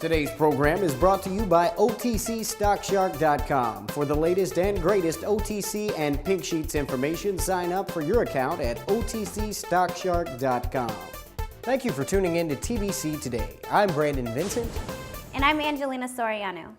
Today's program is brought to you by OTCStockShark.com. For the latest and greatest OTC and Pink Sheets information, sign up for your account at OTCStockShark.com. Thank you for tuning in to TBC Today. I'm Brandon Vincent. And I'm Angelina Soriano.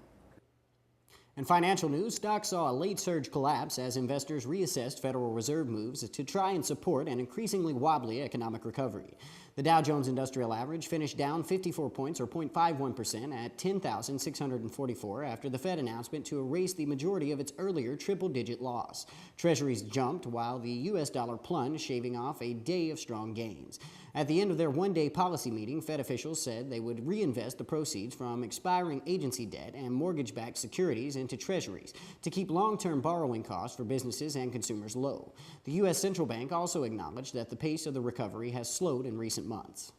In financial news, stocks saw a late surge collapse as investors reassessed Federal Reserve moves to try and support an increasingly wobbly economic recovery. The Dow Jones Industrial Average finished down 54 points or 0.51% at 10,644 after the Fed announcement to erase the majority of its earlier triple-digit loss. Treasuries jumped while the U.S. dollar plunged, shaving off a day of strong gains. At the end of their one-day policy meeting, Fed officials said they would reinvest the proceeds from expiring agency debt and mortgage-backed securities into treasuries to keep long-term borrowing costs for businesses and consumers low. The U.S. Central Bank also acknowledged that the pace of the recovery has slowed in recent months.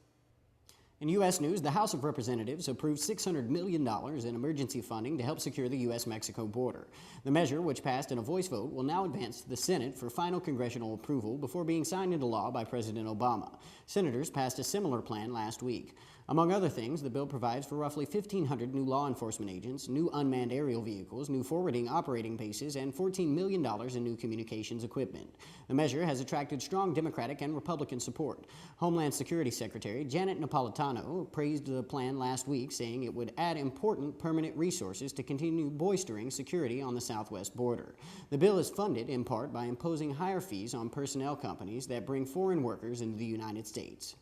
In U.S. news, the House of Representatives approved $600 million in emergency funding to help secure the U.S.-Mexico border. The measure, which passed in a voice vote, will now advance to the Senate for final congressional approval before being signed into law by President Obama. Senators passed a similar plan last week. Among other things, the bill provides for roughly 1,500 new law enforcement agents, new unmanned aerial vehicles, new forwarding operating bases, and $14 million in new communications equipment. The measure has attracted strong Democratic and Republican support. Homeland Security Secretary Janet Napolitano praised the plan last week, saying it would add important permanent resources to continue bolstering security on the southwest border. The bill is funded in part by imposing higher fees on personnel companies that bring foreign workers into the United States.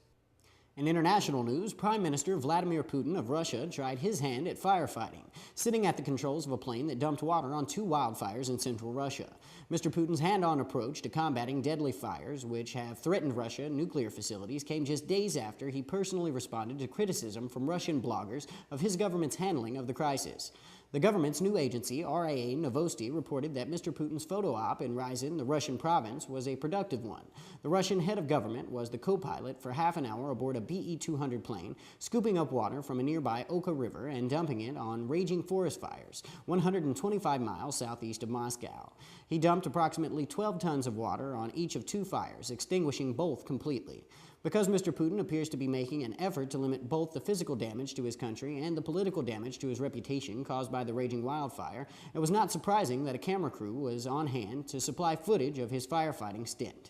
In international news, Prime Minister Vladimir Putin of Russia tried his hand at firefighting, sitting at the controls of a plane that dumped water on two wildfires in central Russia. Mr. Putin's hand-on approach to combating deadly fires, which have threatened Russian nuclear facilities, came just days after he personally responded to criticism from Russian bloggers of his government's handling of the crisis. The government's new agency, RIA Novosti, reported that Mr. Putin's photo op in Ryazan, the Russian province, was a productive one. The Russian head of government was the co-pilot for half an hour aboard a BE-200 plane, scooping up water from a nearby Oka River and dumping it on raging forest fires, 125 miles southeast of Moscow. He dumped approximately 12 tons of water on each of two fires, extinguishing both completely. Because Mr. Putin appears to be making an effort to limit both the physical damage to his country and the political damage to his reputation caused by the raging wildfire, it was not surprising that a camera crew was on hand to supply footage of his firefighting stint.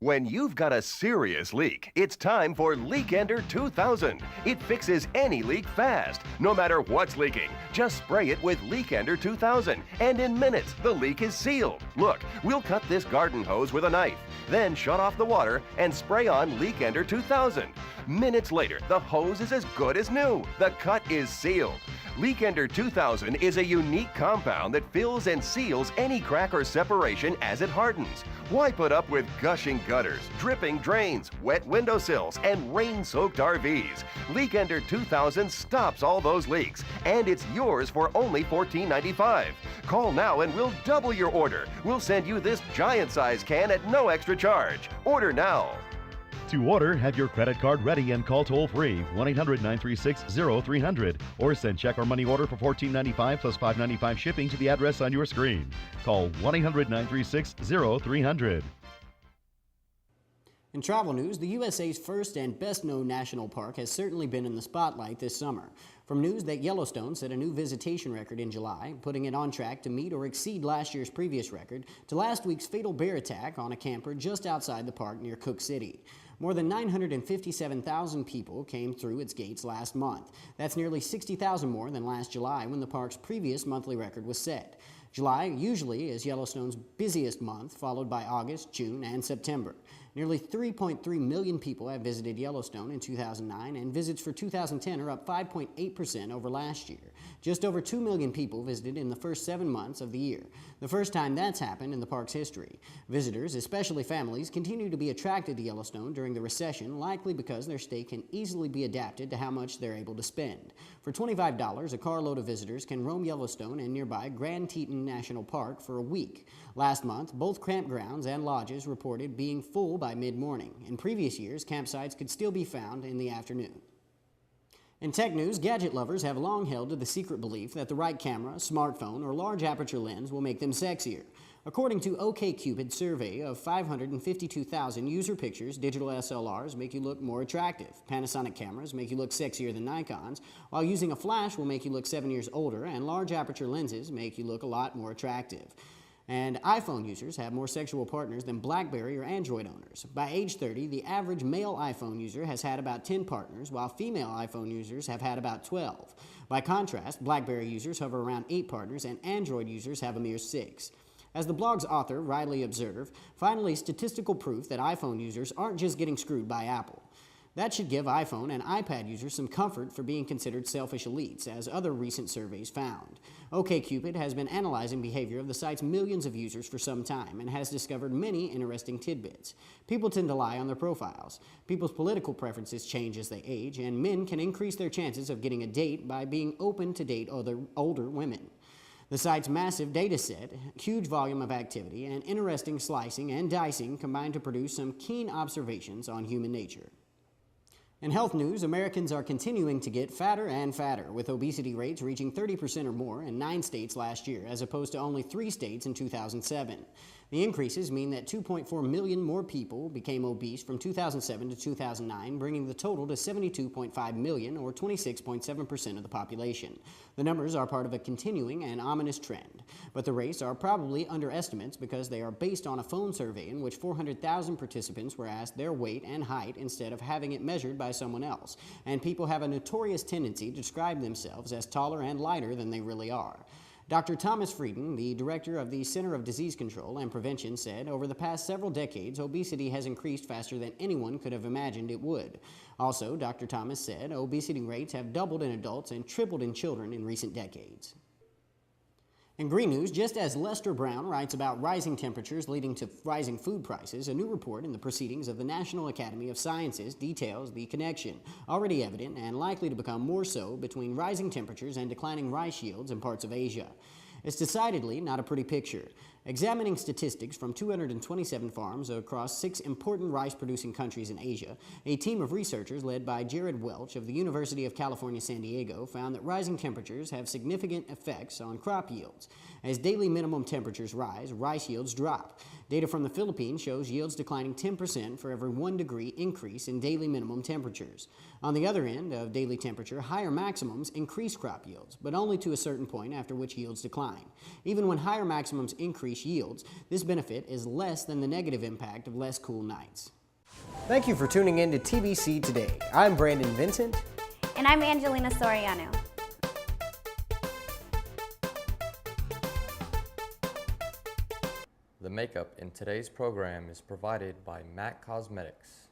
When you've got a serious leak, it's time for Leak Ender 2000. It fixes any leak fast, no matter what's leaking. Just spray it with Leak Ender 2000, and in minutes, the leak is sealed. Look, we'll cut this garden hose with a knife, then shut off the water and spray on Leak Ender 2000. Minutes later, the hose is as good as new. The cut is sealed. Leak Ender 2000 is a unique compound that fills and seals any crack or separation as it hardens. Why put up with gushing gutters, dripping drains, wet windowsills, and rain-soaked RVs? Leak Ender 2000 stops all those leaks, and it's yours for only $14.95. Call now and we'll double your order. We'll send you this giant-size can at no extra charge. Order now. To order, have your credit card ready and call toll-free 1-800-936-0300 or send check or money order for $14.95 plus $5.95 shipping to the address on your screen. Call 1-800-936-0300. In travel news, the USA's first and best-known national park has certainly been in the spotlight this summer. From news that Yellowstone set a new visitation record in July, putting it on track to meet or exceed last year's previous record, to last week's fatal bear attack on a camper just outside the park near Cook City. More than 957,000 people came through its gates last month. That's nearly 60,000 more than last July, when the park's previous monthly record was set. July usually is Yellowstone's busiest month, followed by August, June, and September. Nearly 3.3 million people have visited Yellowstone in 2009, and visits for 2010 are up 5.8% over last year. Just over 2 million people visited in the first 7 months of the year, the first time that's happened in the park's history. Visitors, especially families, continue to be attracted to Yellowstone during the recession, likely because their stay can easily be adapted to how much they're able to spend. For $25, a carload of visitors can roam Yellowstone and nearby Grand Teton National Park for a week. Last month, both campgrounds and lodges reported being full by mid-morning. In previous years, campsites could still be found in the afternoon. In tech news, gadget lovers have long held to the secret belief that the right camera, smartphone, or large aperture lens will make them sexier. According to OkCupid's survey of 552,000 user pictures, digital SLRs make you look more attractive. Panasonic cameras make you look sexier than Nikon's, while using a flash will make you look 7 years older, and large aperture lenses make you look a lot more attractive. And iPhone users have more sexual partners than BlackBerry or Android owners. By age 30, the average male iPhone user has had about 10 partners, while female iPhone users have had about 12. By contrast, BlackBerry users hover around 8 partners, and Android users have a mere 6. As the blog's author rightly observed, finally statistical proof that iPhone users aren't just getting screwed by Apple. That should give iPhone and iPad users some comfort for being considered selfish elites, as other recent surveys found. OkCupid has been analyzing behavior of the site's millions of users for some time and has discovered many interesting tidbits. People tend to lie on their profiles. People's political preferences change as they age, and men can increase their chances of getting a date by being open to date older women. The site's massive data set, huge volume of activity, and interesting slicing and dicing combine to produce some keen observations on human nature. In health news, Americans are continuing to get fatter and fatter, with obesity rates reaching 30% or more in 9 states last year, as opposed to only 3 states in 2007. The increases mean that 2.4 million more people became obese from 2007 to 2009, bringing the total to 72.5 million, or 26.7% of the population. The numbers are part of a continuing and ominous trend, but the rates are probably underestimates because they are based on a phone survey in which 400,000 participants were asked their weight and height instead of having it measured by someone else, and people have a notorious tendency to describe themselves as taller and lighter than they really are. Dr. Thomas Frieden, the director of the Center of Disease Control and Prevention, said over the past several decades, obesity has increased faster than anyone could have imagined it would. Also, Dr. Thomas said obesity rates have doubled in adults and tripled in children in recent decades. In Green News, just as Lester Brown writes about rising temperatures leading to rising food prices, a new report in the Proceedings of the National Academy of Sciences details the connection, already evident and likely to become more so, between rising temperatures and declining rice yields in parts of Asia. It's decidedly not a pretty picture. Examining statistics from 227 farms across 6 important rice-producing countries in Asia, a team of researchers led by Jared Welch of the University of California, San Diego found that rising temperatures have significant effects on crop yields. As daily minimum temperatures rise, rice yields drop. Data from the Philippines shows yields declining 10% for every 1 degree increase in daily minimum temperatures. On the other end of daily temperature, higher maximums increase crop yields, but only to a certain point, after which yields decline. Even when higher maximums increase yields, this benefit is less than the negative impact of less cool nights. Thank you for tuning in to TBC Today. I'm Brandon Vincent. And I'm Angelina Soriano. The makeup in today's program is provided by MAC Cosmetics.